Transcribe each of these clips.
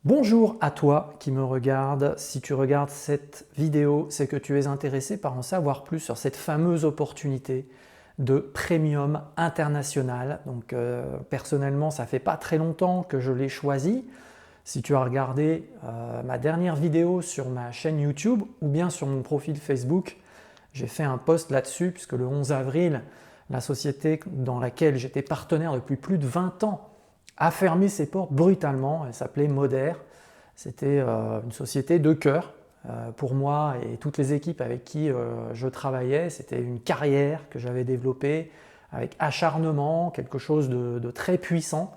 Bonjour à toi qui me regarde. Si tu regardes cette vidéo, c'est que tu es intéressé par en savoir plus sur cette fameuse opportunité de premium international. Donc personnellement, ça fait pas très longtemps que je l'ai choisi. Si tu as regardé ma dernière vidéo sur ma chaîne YouTube ou bien sur mon profil Facebook, j'ai fait un post là-dessus puisque le 11 avril, la société dans laquelle j'étais partenaire depuis plus de 20 ans a fermé ses portes brutalement. Elle s'appelait Moder. C'était une société de cœur pour moi et toutes les équipes avec qui je travaillais. C'était une carrière que j'avais développée avec acharnement, quelque chose de très puissant.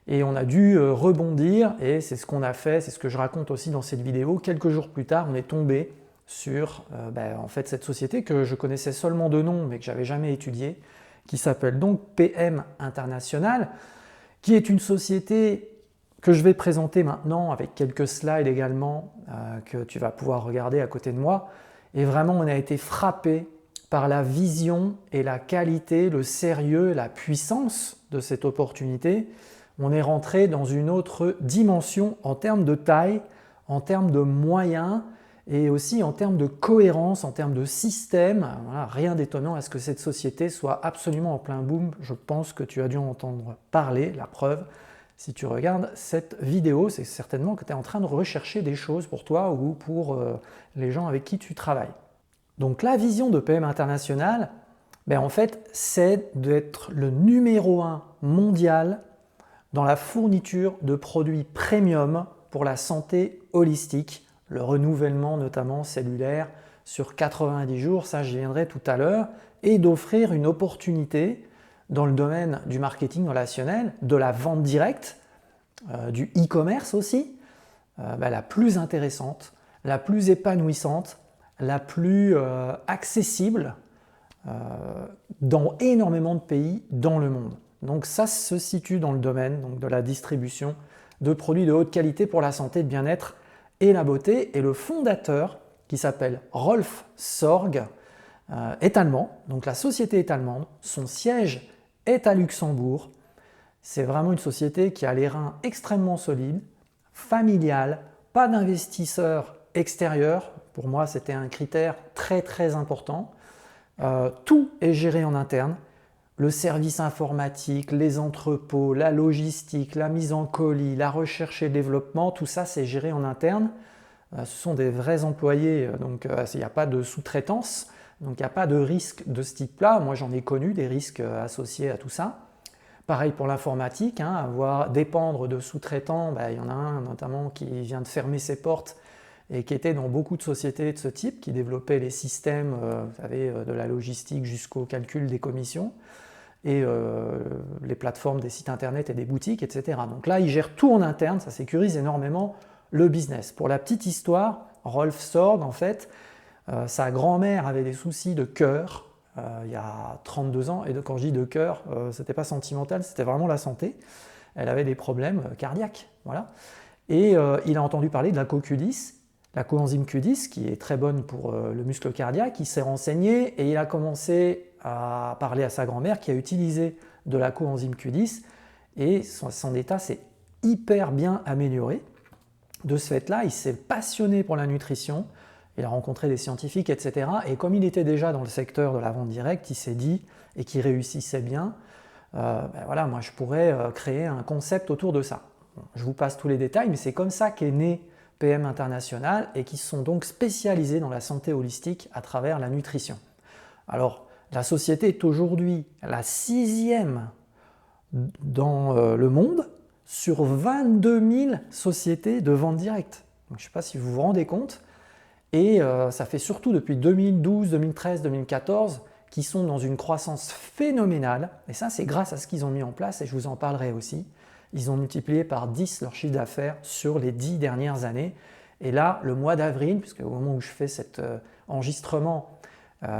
Et on a dû rebondir et c'est ce qu'on a fait, c'est ce que je raconte aussi dans cette vidéo. Quelques jours plus tard, on est tombé sur en fait, cette société que je connaissais seulement de nom mais que j'avais jamais étudiée, qui s'appelle donc PM International, qui est une société que je vais présenter maintenant avec quelques slides également que tu vas pouvoir regarder à côté de moi. Et vraiment, on a été frappé par la vision et la qualité, le sérieux, la puissance de cette opportunité. On est rentré dans une autre dimension en termes de taille, en termes de moyens et aussi en termes de cohérence, en termes de système. Voilà, rien d'étonnant à ce que cette société soit absolument en plein boom. Je pense que tu as dû en entendre parler, la preuve. Si tu regardes cette vidéo, c'est certainement que tu es en train de rechercher des choses pour toi ou pour les gens avec qui tu travailles. Donc la vision de PM International, en fait, c'est d'être le numéro 1 mondial dans la fourniture de produits premium pour la santé holistique, le renouvellement notamment cellulaire sur 90 jours, ça j'y viendrai tout à l'heure, et d'offrir une opportunité dans le domaine du marketing relationnel, de la vente directe, du e-commerce aussi, la plus intéressante, la plus épanouissante, la plus accessible dans énormément de pays dans le monde. Donc ça se situe dans le domaine donc de la distribution de produits de haute qualité pour la santé, le bien-être et la beauté. Et le fondateur, qui s'appelle Rolf Sorg, est allemand. Donc la société est allemande. Son siège est à Luxembourg. C'est vraiment une société qui a les reins extrêmement solides, familiale, pas d'investisseurs extérieurs. Pour moi, c'était un critère très très important. Tout est géré en interne. Le service informatique, les entrepôts, la logistique, la mise en colis, la recherche et le développement, tout ça c'est géré en interne. Ce sont des vrais employés, donc il n'y a pas de sous-traitance, donc il n'y a pas de risque de ce type-là. Moi j'en ai connu des risques associés à tout ça. Pareil pour l'informatique, dépendre de sous-traitants, il y en a un notamment qui vient de fermer ses portes et qui était dans beaucoup de sociétés de ce type, qui développaient les systèmes vous savez, de la logistique jusqu'au calcul des commissions et les plateformes des sites internet et des boutiques, etc. Donc là, ils gèrent tout en interne, ça sécurise énormément le business. Pour la petite histoire, Rolf Sorg, en fait, sa grand-mère avait des soucis de cœur il y a 32 ans, et quand je dis de cœur, c'était pas sentimental, c'était vraiment la santé. Elle avait des problèmes cardiaques, voilà. Et il a entendu parler de la CoQ10, la coenzyme Q10, qui est très bonne pour le muscle cardiaque. Il s'est renseigné et il a commencé à parler à sa grand-mère qui a utilisé de la coenzyme Q10 et son état s'est hyper bien amélioré. De ce fait-là, il s'est passionné pour la nutrition, il a rencontré des scientifiques, etc. Et comme il était déjà dans le secteur de la vente directe, il s'est dit, et qu'il réussissait bien, voilà, moi je pourrais créer un concept autour de ça. Bon, je vous passe tous les détails, mais c'est comme ça qu'est né PM International et qui sont donc spécialisés dans la santé holistique à travers la nutrition. Alors, la société est aujourd'hui la 6e dans le monde sur 22 000 sociétés de vente directe. Donc, je ne sais pas si vous vous rendez compte. Et ça fait surtout depuis 2012, 2013, 2014 qu'ils sont dans une croissance phénoménale. Et ça, c'est grâce à ce qu'ils ont mis en place et je vous en parlerai aussi. Ils ont multiplié par 10 leur chiffre d'affaires sur les 10 dernières années. Et là, le mois d'avril, puisque au moment où je fais cet enregistrement,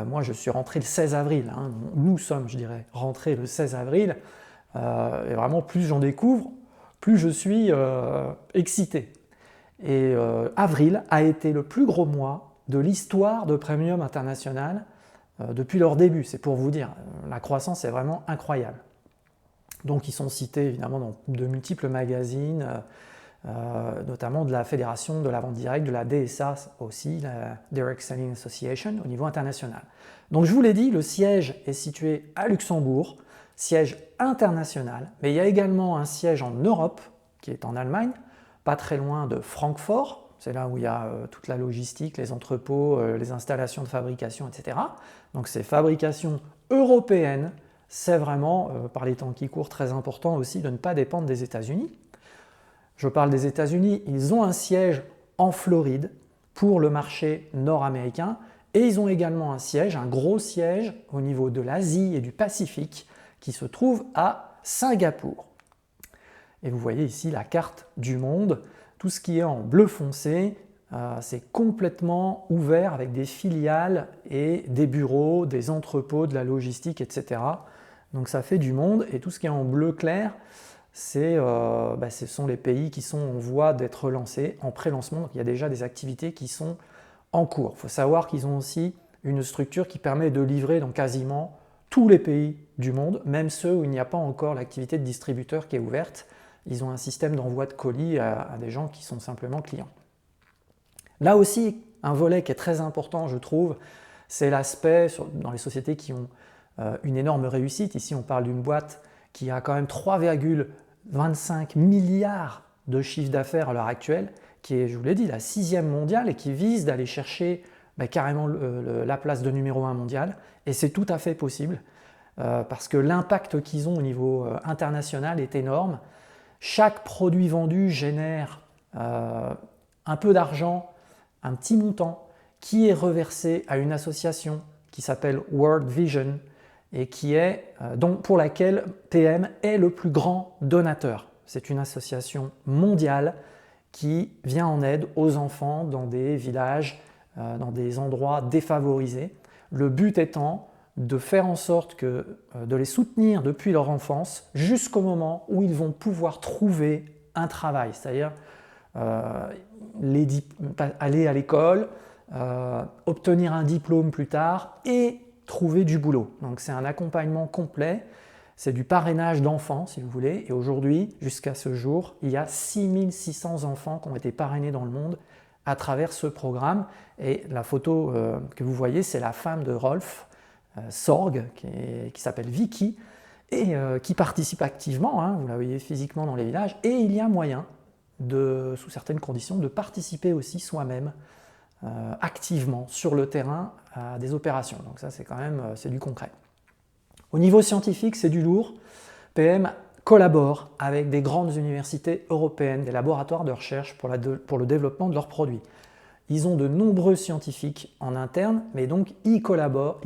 moi je suis rentré le 16 avril, nous sommes, je dirais, rentrés le 16 avril, et vraiment plus j'en découvre, plus je suis excité. Et avril a été le plus gros mois de l'histoire de Premium International depuis leur début, c'est pour vous dire, la croissance est vraiment incroyable. Donc ils sont cités évidemment dans de multiples magazines, notamment de la Fédération de la vente directe, de la DSA aussi, la Direct Selling Association, au niveau international. Donc je vous l'ai dit, le siège est situé à Luxembourg, siège international, mais il y a également un siège en Europe, qui est en Allemagne, pas très loin de Francfort, c'est là où il y a toute la logistique, les entrepôts, les installations de fabrication, etc. Donc c'est fabrication européenne, c'est vraiment, par les temps qui courent, très important aussi de ne pas dépendre des États-Unis. Je parle des États-Unis, ils ont un siège en Floride pour le marché nord-américain et ils ont également un siège, un gros siège au niveau de l'Asie et du Pacifique qui se trouve à Singapour. Et vous voyez ici la carte du monde, tout ce qui est en bleu foncé, c'est complètement ouvert avec des filiales et des bureaux, des entrepôts, de la logistique, etc. Donc ça fait du monde et tout ce qui est en bleu clair, ce sont les pays qui sont en voie d'être relancés, en pré-lancement. Donc il y a déjà des activités qui sont en cours. Il faut savoir qu'ils ont aussi une structure qui permet de livrer dans quasiment tous les pays du monde, même ceux où il n'y a pas encore l'activité de distributeur qui est ouverte. Ils ont un système d'envoi de colis à des gens qui sont simplement clients. Là aussi, un volet qui est très important, je trouve, c'est l'aspect dans les sociétés qui ont une énorme réussite. Ici, on parle d'une boîte qui a quand même 3,25 milliards de chiffre d'affaires à l'heure actuelle, qui est, je vous l'ai dit, la 6e mondiale et qui vise d'aller chercher carrément la place de numéro 1 mondial. Et c'est tout à fait possible parce que l'impact qu'ils ont au niveau international est énorme. Chaque produit vendu génère un peu d'argent, un petit montant qui est reversé à une association qui s'appelle World Vision et pour laquelle PM est le plus grand donateur. C'est une association mondiale qui vient en aide aux enfants dans des villages, dans des endroits défavorisés. Le but étant de faire en sorte de les soutenir depuis leur enfance jusqu'au moment où ils vont pouvoir trouver un travail, c'est-à-dire aller à l'école, obtenir un diplôme plus tard et trouver du boulot. Donc c'est un accompagnement complet, c'est du parrainage d'enfants si vous voulez, et aujourd'hui, jusqu'à ce jour, il y a 6600 enfants qui ont été parrainés dans le monde à travers ce programme. Et la photo que vous voyez, c'est la femme de Rolf Sorg, qui s'appelle Vicky, et qui participe activement, hein, vous la voyez physiquement dans les villages, et il y a moyen, sous certaines conditions, de participer aussi soi-même activement sur le terrain à des opérations. Donc ça, c'est quand même c'est du concret. Au niveau scientifique, c'est du lourd. PM collabore avec des grandes universités européennes, des laboratoires de recherche pour le développement de leurs produits. Ils ont de nombreux scientifiques en interne, mais donc ils collaborent.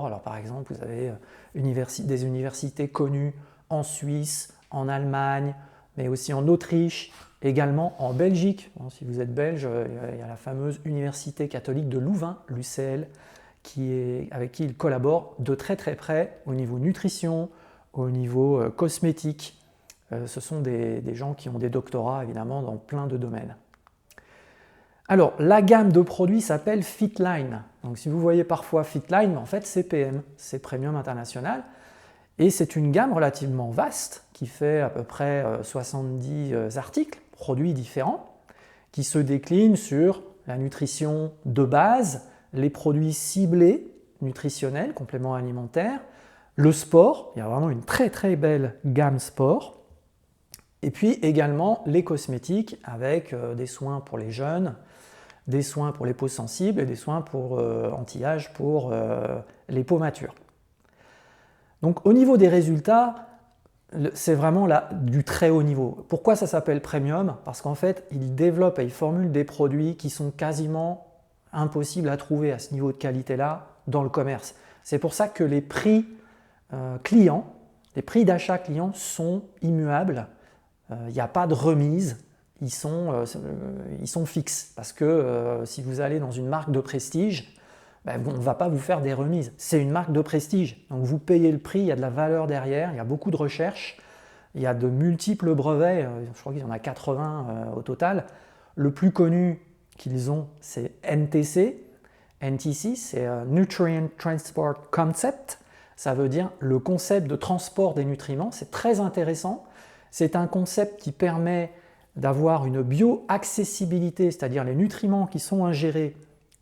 Alors par exemple, vous avez des universités connues en Suisse, en Allemagne, mais aussi en Autriche, également en Belgique. Bon, si vous êtes belge, il y a la fameuse Université catholique de Louvain, l'UCL, avec qui ils collaborent de très très près au niveau nutrition, au niveau cosmétique. Ce sont des gens qui ont des doctorats évidemment dans plein de domaines. Alors, la gamme de produits s'appelle Fitline. Donc, si vous voyez parfois Fitline, en fait, c'est PM, c'est Premium International. Et c'est une gamme relativement vaste qui fait à peu près 70 articles, produits différents, qui se déclinent sur la nutrition de base, les produits ciblés, nutritionnels, compléments alimentaires, le sport, il y a vraiment une très très belle gamme sport, et puis également les cosmétiques avec des soins pour les jeunes, des soins pour les peaux sensibles et des soins pour anti-âge pour les peaux matures. Donc au niveau des résultats, c'est vraiment du très haut niveau. Pourquoi ça s'appelle premium? Parce qu'en fait, ils développent et ils formulent des produits qui sont quasiment impossibles à trouver à ce niveau de qualité-là dans le commerce. C'est pour ça que les prix clients, les prix d'achat clients sont immuables. Il n'y a pas de remise. Ils sont fixes parce que si vous allez dans une marque de prestige, on ne va pas vous faire des remises. C'est une marque de prestige, donc vous payez le prix, il y a de la valeur derrière, il y a beaucoup de recherche, il y a de multiples brevets, je crois qu'il y en a 80 au total. Le plus connu qu'ils ont, c'est NTC. NTC, c'est Nutrient Transport Concept, ça veut dire le concept de transport des nutriments, c'est très intéressant. C'est un concept qui permet d'avoir une bio-accessibilité, c'est-à-dire les nutriments qui sont ingérés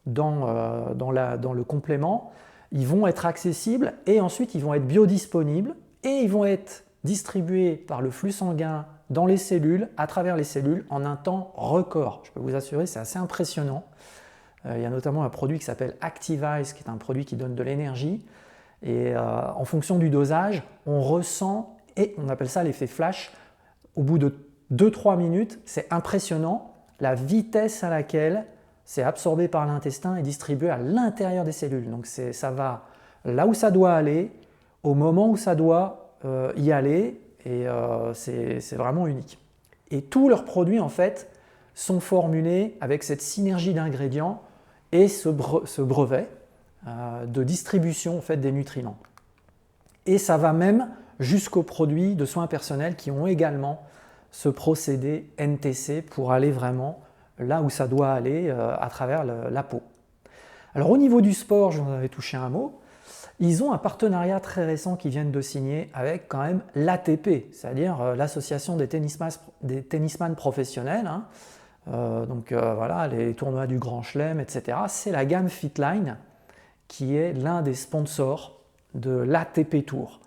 dans le complément, ils vont être accessibles et ensuite ils vont être biodisponibles et ils vont être distribués par le flux sanguin dans les cellules, à travers les cellules, en un temps record. Je peux vous assurer, c'est assez impressionnant. Il y a notamment un produit qui s'appelle Activise, qui est un produit qui donne de l'énergie. Et en fonction du dosage, on ressent, et on appelle ça l'effet flash, au bout de 2-3 minutes, c'est impressionnant la vitesse à laquelle c'est absorbé par l'intestin et distribué à l'intérieur des cellules. Donc ça va là où ça doit aller, au moment où ça doit y aller, et c'est vraiment unique. Et tous leurs produits, en fait, sont formulés avec cette synergie d'ingrédients et ce brevet de distribution en fait, des nutriments. Et ça va même jusqu'aux produits de soins personnels qui ont également ce procédé NTC pour aller vraiment là où ça doit aller à travers la peau. Alors au niveau du sport, je vous en avais touché un mot, ils ont un partenariat très récent qu'ils viennent de signer avec quand même l'ATP, c'est-à-dire l'association des tennisman professionnels. Hein. Voilà, les tournois du Grand Chelem, etc. C'est la gamme Fitline qui est l'un des sponsors de l'ATP Tour.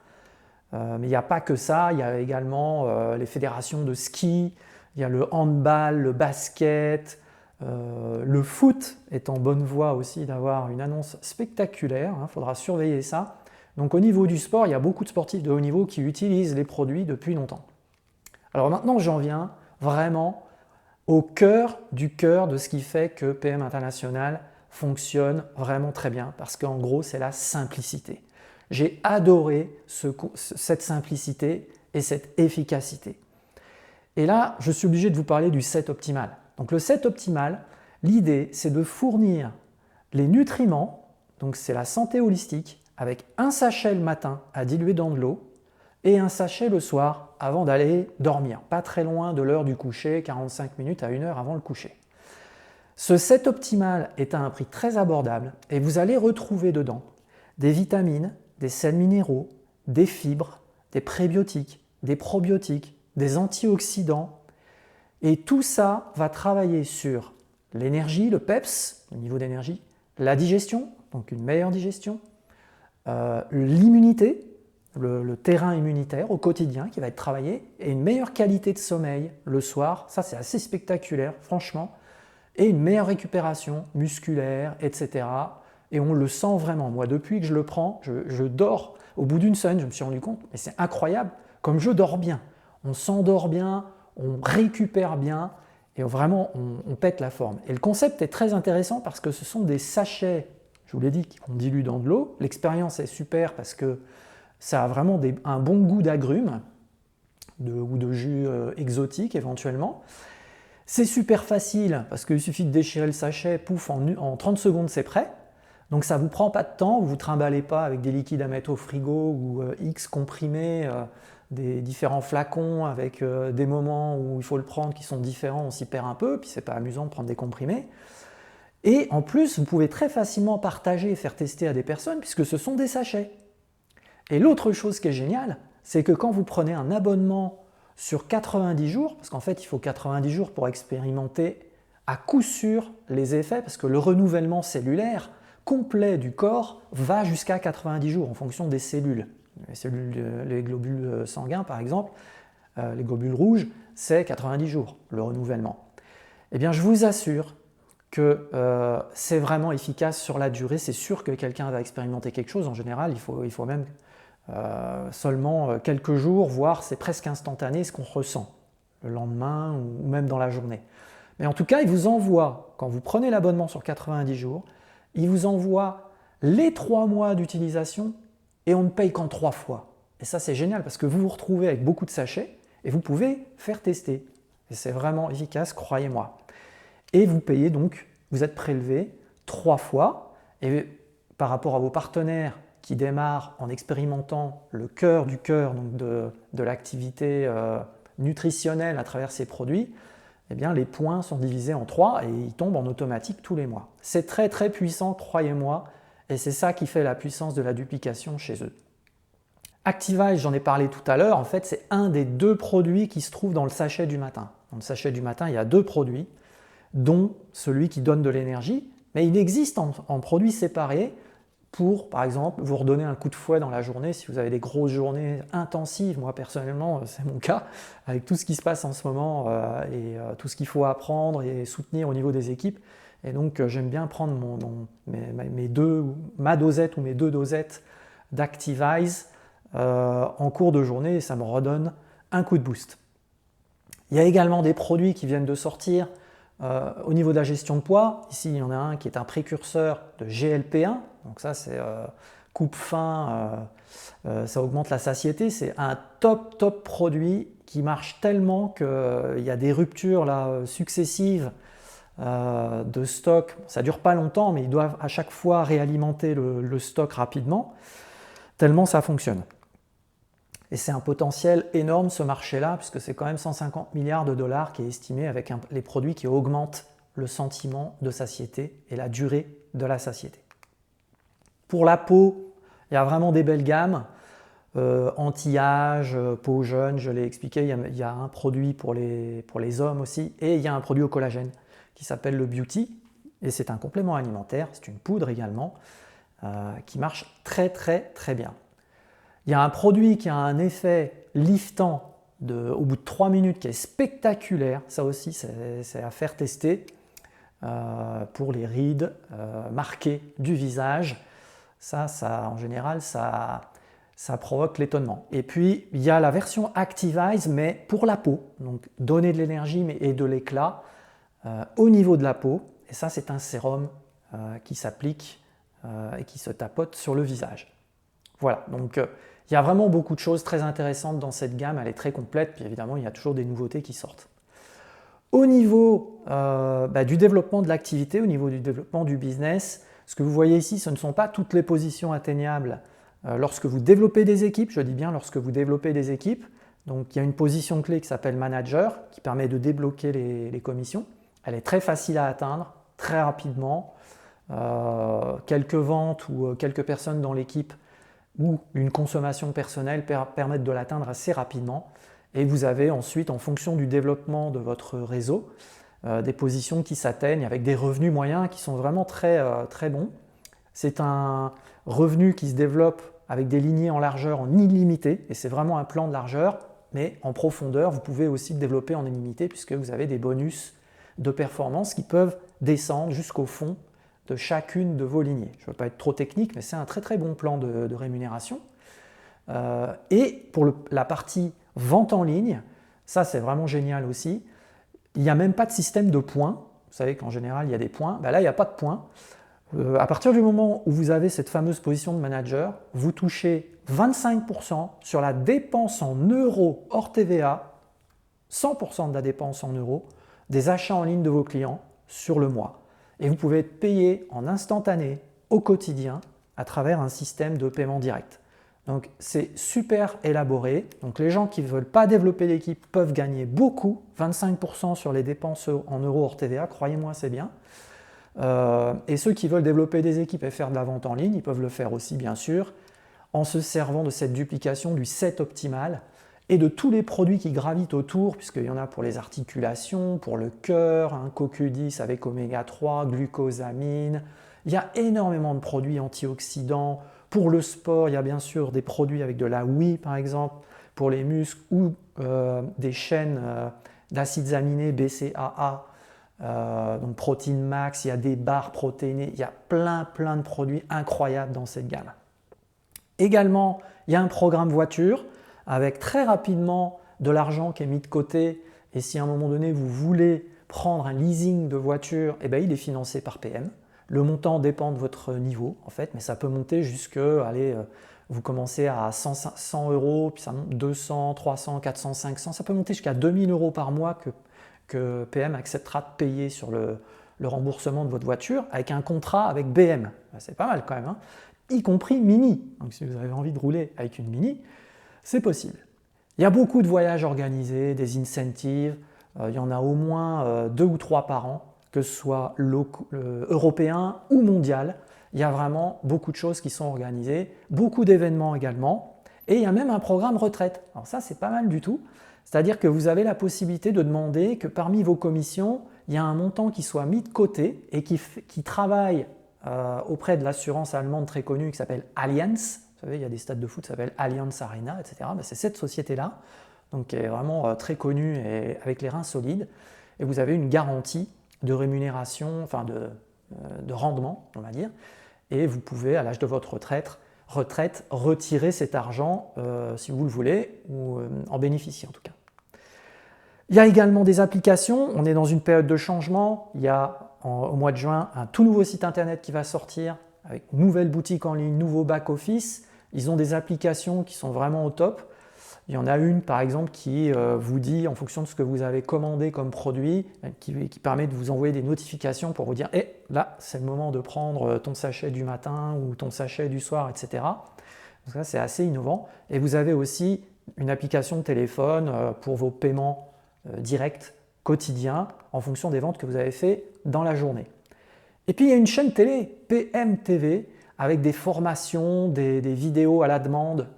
Mais il n'y a pas que ça, il y a également les fédérations de ski, il y a le handball, le basket, le foot est en bonne voie aussi d'avoir une annonce spectaculaire, il faudra surveiller ça. Donc au niveau du sport, il y a beaucoup de sportifs de haut niveau qui utilisent les produits depuis longtemps. Alors maintenant, j'en viens vraiment au cœur de ce qui fait que PM International fonctionne vraiment très bien, parce qu'en gros, c'est la simplicité. J'ai adoré cette simplicité et cette efficacité. Et là, je suis obligé de vous parler du set optimal. Donc le set optimal, l'idée, c'est de fournir les nutriments, donc c'est la santé holistique, avec un sachet le matin à diluer dans de l'eau et un sachet le soir avant d'aller dormir, pas très loin de l'heure du coucher, 45 minutes à 1 heure avant le coucher. Ce set optimal est à un prix très abordable et vous allez retrouver dedans des vitamines, des sels minéraux, des fibres, des prébiotiques, des probiotiques, des antioxydants. Et tout ça va travailler sur l'énergie, le PEPS, le niveau d'énergie, la digestion, donc une meilleure digestion, l'immunité, le terrain immunitaire au quotidien qui va être travaillé, et une meilleure qualité de sommeil le soir. Ça, c'est assez spectaculaire, franchement. Et une meilleure récupération musculaire, etc. Et on le sent vraiment. Moi, depuis que je le prends, je dors. Au bout d'une semaine, je me suis rendu compte, mais c'est incroyable, comme je dors bien. On s'endort bien, on récupère bien, et vraiment, on pète la forme. Et le concept est très intéressant parce que ce sont des sachets, je vous l'ai dit, qu'on dilue dans de l'eau. L'expérience est super parce que ça a vraiment un bon goût d'agrumes ou de jus exotique éventuellement. C'est super facile parce qu'il suffit de déchirer le sachet, pouf, en 30 secondes c'est prêt. Donc ça ne vous prend pas de temps, vous ne vous trimballez pas avec des liquides à mettre au frigo ou X comprimés, des différents flacons avec des moments où il faut le prendre qui sont différents, on s'y perd un peu, puis c'est pas amusant de prendre des comprimés. Et en plus, vous pouvez très facilement partager et faire tester à des personnes puisque ce sont des sachets. Et l'autre chose qui est géniale, c'est que quand vous prenez un abonnement sur 90 jours, parce qu'en fait il faut 90 jours pour expérimenter à coup sûr les effets, parce que le renouvellement cellulaire complet du corps va jusqu'à 90 jours en fonction des cellules. Les globules sanguins par exemple, les globules rouges, c'est 90 jours le renouvellement. Eh bien je vous assure que c'est vraiment efficace sur la durée, c'est sûr que quelqu'un va expérimenter quelque chose, en général il faut même seulement quelques jours, voire c'est presque instantané ce qu'on ressent le lendemain ou même dans la journée. Mais en tout cas, il vous envoie, quand vous prenez l'abonnement sur 90 jours, il vous envoie les 3 mois d'utilisation et on ne paye qu'en 3 fois. Et ça, c'est génial parce que vous vous retrouvez avec beaucoup de sachets et vous pouvez faire tester. Et c'est vraiment efficace, croyez-moi. Et vous payez donc, vous êtes prélevé 3 fois et par rapport à vos partenaires qui démarre en expérimentant le cœur du cœur donc de l'activité nutritionnelle à travers ces produits, eh bien, les points sont divisés en 3 et ils tombent en automatique tous les mois. C'est très très puissant, croyez-moi, et c'est ça qui fait la puissance de la duplication chez eux. Activise, j'en ai parlé tout à l'heure, en fait c'est un des 2 produits qui se trouvent dans le sachet du matin. Dans le sachet du matin, il y a 2 produits, dont celui qui donne de l'énergie, mais il existe en produits séparés pour, par exemple, vous redonner un coup de fouet dans la journée si vous avez des grosses journées intensives. Moi, personnellement, c'est mon cas, avec tout ce qui se passe en ce moment et tout ce qu'il faut apprendre et soutenir au niveau des équipes. Et donc, j'aime bien prendre ma dosette ou mes 2 dosettes d'Activise en cours de journée et ça me redonne un coup de boost. Il y a également des produits qui viennent de sortir au niveau de la gestion de poids. Ici, il y en a un qui est un précurseur de GLP-1. Donc ça, c'est coupe-faim, ça augmente la satiété. C'est un top produit qui marche tellement qu'il y a des ruptures là, successives de stock. Ça ne dure pas longtemps, mais ils doivent à chaque fois réalimenter le stock rapidement, tellement ça fonctionne. Et c'est un potentiel énorme ce marché-là, puisque c'est quand même 150 milliards de dollars qui est estimé avec les produits qui augmentent le sentiment de satiété et la durée de la satiété. Pour la peau, il y a vraiment des belles gammes. Anti-âge, peau jeune, je l'ai expliqué, il y a un produit pour les hommes aussi, et il y a un produit au collagène qui s'appelle le Beauty, et c'est un complément alimentaire, c'est une poudre également, qui marche très bien. Il y a un produit qui a un effet liftant au bout de 3 minutes qui est spectaculaire, ça aussi c'est à faire tester pour les rides marquées du visage. Ça en général, ça provoque l'étonnement. Et puis, il y a la version Activise, mais pour la peau. Donc, donner de l'énergie et de l'éclat au niveau de la peau. Et ça, c'est un sérum qui s'applique et qui se tapote sur le visage. Voilà, donc il y a vraiment beaucoup de choses très intéressantes dans cette gamme. Elle est très complète, puis évidemment, il y a toujours des nouveautés qui sortent. Au niveau du développement de l'activité, au niveau du développement du business, ce que vous voyez ici, ce ne sont pas toutes les positions atteignables lorsque vous développez des équipes. Je dis bien lorsque vous développez des équipes. Donc il y a une position clé qui s'appelle manager, qui permet de débloquer les commissions. Elle est très facile à atteindre, très rapidement. Quelques ventes ou quelques personnes dans l'équipe ou une consommation personnelle permettent de l'atteindre assez rapidement. Et vous avez ensuite, en fonction du développement de votre réseau, des positions qui s'atteignent avec des revenus moyens qui sont vraiment très bons. C'est un revenu qui se développe avec des lignées en largeur en illimité, et c'est vraiment un plan de largeur, mais en profondeur, vous pouvez aussi le développer en illimité puisque vous avez des bonus de performance qui peuvent descendre jusqu'au fond de chacune de vos lignées. Je ne veux pas être trop technique, mais c'est un très bon plan de rémunération. Et pour la partie vente en ligne, ça c'est vraiment génial aussi, il n'y a même pas de système de points. Vous savez qu'en général il y a des points, là il n'y a pas de points. À partir du moment où vous avez cette fameuse position de manager, vous touchez 25% sur la dépense en euros hors TVA, 100% de la dépense en euros, des achats en ligne de vos clients sur le mois. Et vous pouvez être payé en instantané, au quotidien, à travers un système de paiement direct. Donc c'est super élaboré. Donc les gens qui ne veulent pas développer l'équipe peuvent gagner beaucoup, 25% sur les dépenses en euros hors TVA, croyez-moi c'est bien. Et ceux qui veulent développer des équipes et faire de la vente en ligne, ils peuvent le faire aussi bien sûr, en se servant de cette duplication du set optimal et de tous les produits qui gravitent autour, puisqu'il y en a pour les articulations, pour le cœur, un CoQ10 avec oméga 3, glucosamine. Il y a énormément de produits antioxydants. Pour le sport, il y a bien sûr des produits avec de la whey par exemple, pour les muscles, ou des chaînes d'acides aminés BCAA, donc protéines max, il y a des barres protéinées, il y a plein de produits incroyables dans cette gamme. Également, il y a un programme voiture avec très rapidement de l'argent qui est mis de côté, et si à un moment donné vous voulez prendre un leasing de voiture, eh bien, il est financé par PM. Le montant dépend de votre niveau en fait, mais ça peut monter jusque, vous commencez à 100 euros, puis ça monte 200, 300, 400, 500, ça peut monter jusqu'à 2000 euros par mois que PM acceptera de payer sur le remboursement de votre voiture avec un contrat avec BM. C'est pas mal quand même, hein, y compris Mini. Donc si vous avez envie de rouler avec une Mini, c'est possible. Il y a beaucoup de voyages organisés, des incentives, il y en a au moins 2 ou 3 par an, que ce soit européen ou mondial. Il y a vraiment beaucoup de choses qui sont organisées, beaucoup d'événements également, et il y a même un programme retraite. Alors ça, c'est pas mal du tout. C'est-à-dire que vous avez la possibilité de demander que parmi vos commissions, il y a un montant qui soit mis de côté et qui travaille auprès de l'assurance allemande très connue qui s'appelle Allianz. Vous savez, il y a des stades de foot qui s'appellent Allianz Arena, etc. Ben, c'est cette société-là, donc qui est vraiment très connue et avec les reins solides. Et vous avez une garantie de rémunération, enfin de rendement, on va dire. Et vous pouvez, à l'âge de votre retraite, retirer cet argent si vous le voulez, ou en bénéficier en tout cas. Il y a également des applications, on est dans une période de changement, il y a au mois de juin un tout nouveau site internet qui va sortir, avec une nouvelle boutique en ligne, nouveau back-office, ils ont des applications qui sont vraiment au top. Il y en a une par exemple qui vous dit en fonction de ce que vous avez commandé comme produit, qui permet de vous envoyer des notifications pour vous dire hey, là c'est le moment de prendre ton sachet du matin ou ton sachet du soir, etc. Donc ça c'est assez innovant. Et vous avez aussi une application de téléphone pour vos paiements directs quotidiens en fonction des ventes que vous avez fait dans la journée. Et puis il y a une chaîne télé, PMTV, avec des formations, des vidéos à la demande.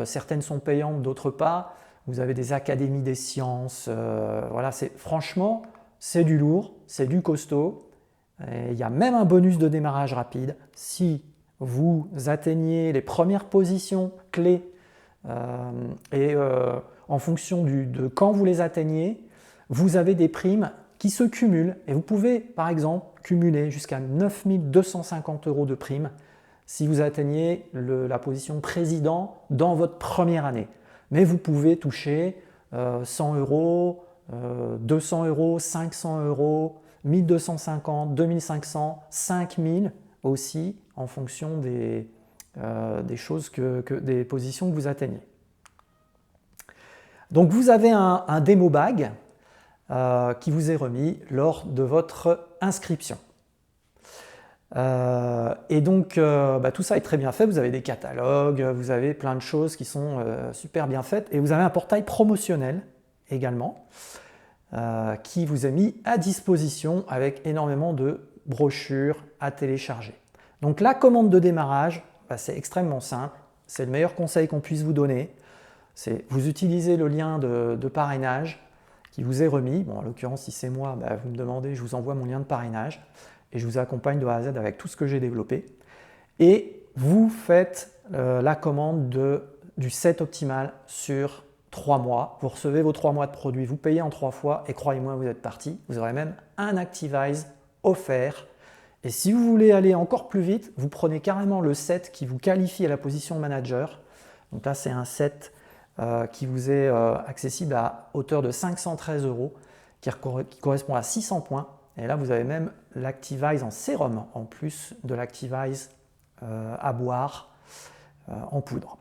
Certaines sont payantes, d'autres pas. Vous avez des académies des sciences. Voilà, franchement, c'est du lourd, c'est du costaud. Et il y a même un bonus de démarrage rapide. Si vous atteignez les premières positions clés en fonction de quand vous les atteignez, vous avez des primes qui se cumulent. Et vous pouvez, par exemple, cumuler jusqu'à 9 250 € de primes si vous atteignez la position président dans votre première année. Mais vous pouvez toucher 100 €, 200 €, 500 €, 1250, 2500, 5000 aussi, en fonction des choses des positions que vous atteignez. Donc vous avez un démo bag qui vous est remis lors de votre inscription. Et donc tout ça est très bien fait, vous avez des catalogues, vous avez plein de choses qui sont super bien faites et vous avez un portail promotionnel également qui vous est mis à disposition avec énormément de brochures à télécharger. Donc la commande de démarrage, c'est extrêmement simple, c'est le meilleur conseil qu'on puisse vous donner, c'est vous utilisez le lien de parrainage qui vous est remis, bon en l'occurrence si c'est moi, vous me demandez, je vous envoie mon lien de parrainage, et je vous accompagne de A à Z avec tout ce que j'ai développé. Et vous faites la commande du set optimal sur 3 mois. Vous recevez vos 3 mois de produits, vous payez en 3 fois et croyez-moi, vous êtes parti. Vous aurez même un Activize offert. Et si vous voulez aller encore plus vite, vous prenez carrément le set qui vous qualifie à la position manager. Donc là, c'est un set qui vous est accessible à hauteur de 513 € qui correspond à 600 points. Et là, vous avez même l'Activize en sérum, en plus de l'Activize à boire en poudre.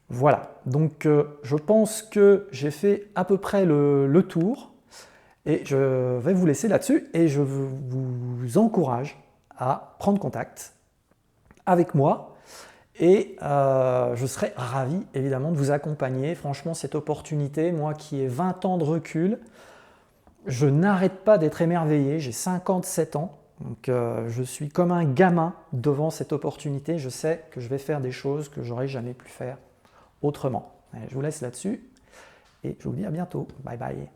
Voilà, donc je pense que j'ai fait à peu près le tour. Et je vais vous laisser là-dessus et je vous encourage à prendre contact avec moi. Et je serai ravi, évidemment, de vous accompagner. Franchement, cette opportunité, moi qui ai 20 ans de recul, je n'arrête pas d'être émerveillé, j'ai 57 ans, donc je suis comme un gamin devant cette opportunité. Je sais que je vais faire des choses que j'aurais jamais pu faire autrement. Allez, je vous laisse là-dessus et je vous dis à bientôt. Bye bye.